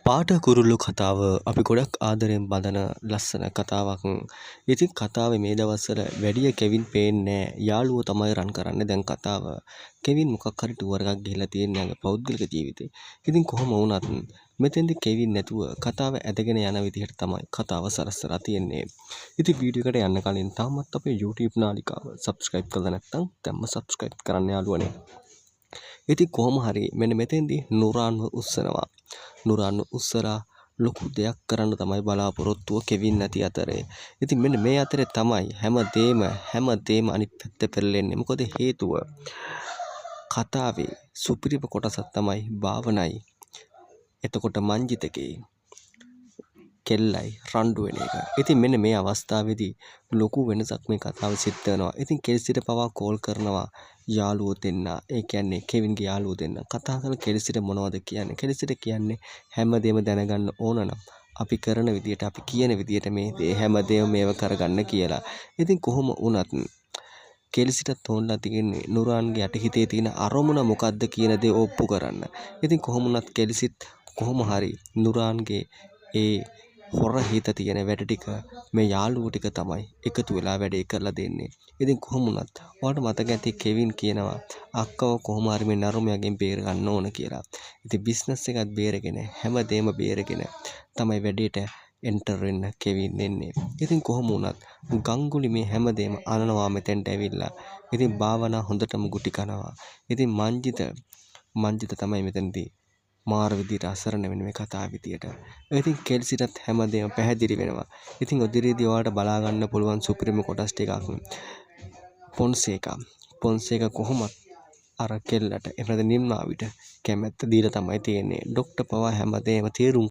පාට කුරුල්ලු කතාව අපි ගොඩක් ආදරෙන් බඳන ලස්සන කතාවක්. ඉතින් කතාවේ මේ දවස්වල වැඩිය කෙවින් පේන්නේ නැහැ. යාළුවෝ තමයි රන් කරන්නේ දැන් කතාව. කෙවින් මොකක් හරි ටුවර් එකක් ගිහලා තියෙන යාගේ පෞද්ගලික ජීවිතේ. ඉතින් කොහොම වුණත් මෙතෙන්දි කෙවින් නැතුව කතාව ඇදගෙන යන විදිහට තමයි කතාව සරස්සලා තියෙන්නේ. ඉතින් වීඩියෝ එකට යන්න කලින් තාමත් අපේ YouTube නාලිකාව subscribe කරලා නැත්නම් දැන්ම subscribe කරන්න යාළුවනේ. ඉතින් කොහොම හරි මෙන්න මෙතෙන්දී නුරාන්ව උස්සනවා. නුරාන්ව උස්සලා ලොකු දෙයක් කරන්න තමයි බලාපොරොත්තුව කෙවින් නැති අතරේ. ඉතින් මෙන්න මේ අතරේ තමයි හැමදේම අනිත් පැත්ත පෙරලෙන්නේ. මොකද හේතුව කතාවේ සුපිරිම කොටසක් තමයි භාවනයි. එතකොට මංජිතගේ කෙල්ලයි රණ්ඩු වෙන එක. ඉතින් මෙන්න මේ අවස්ථාවේදී ලොකු වෙනසක් මේ කතාවේ සිද්ධ වෙනවා. ඉතින් කෙල්සිට පවා කෝල් කරනවා යාළුවෝ දෙන්න. ඒ කියන්නේ කෙවින්ගේ යාළුවෝ දෙන්න. කතා කරලා කෙල්සිට මොනවද කියන්නේ? කෙල්සිට කියන්නේ හැමදේම දැනගන්න ඕන නම් අපි කරන විදියට අපි කියන විදියට මේ දේ හැමදේම මේව කරගන්න කියලා. ඉතින් කොහොම වුණත් කෙල්සිටත් ඕනලා තියෙන්නේ නුරාන්ගේ යටිහිතේ තියෙන අරමුණ මොකද්ද කියන දේ ඔප්පු කරන්න. ඉතින් කොහොම වුණත් කෙල්සිත් කොහොම හරි නුරාන්ගේ ඒ හොර හිත තියෙන වැඩ ටික මේ යාළුවෝ ටික තමයි එකතු වෙලා වැඩේ කරලා දෙන්නේ. ඉතින් කොහොම වුණත් ඔයාලට මතක ඇති කෙවින් කියනවා අක්කව කොහොම හරි මේ නරුමයාගෙන් බේර ගන්න ඕන කියලා. ඉතින් බිස්නස් එකත් බේරගෙන හැමදේම බේරගෙන තමයි වැඩේට එන්ටර් වෙන්න කෙවින් එන්නේ. ඉතින් කොහොම වුණත් ගංගුලි මේ හැමදේම අනනවා මෙතෙන්ට ඇවිල්ලා. ඉතින් භාවනා හොඳටම ගුටි කනවා. ඉතින් මංජිත තමයි මෙතනදී මාර විදියට අසරණ වෙන මේ කතාව විදියට. ඉතින් කෙල්සිටත් හැමදේම පැහැදිලි වෙනවා. ඉතින් ඔදිරියේදී ඔයාලට බලා ගන්න පුළුවන් සුපිරිම කොටස් ටිකක් පොන්සේකා කොහොමත් අර කෙල්ලට එනද නිම්මාවිට කැමැත්ත දීලා තමයි තියෙන්නේ. ඩොක්ටර් පවා හැමදේම තේරුම්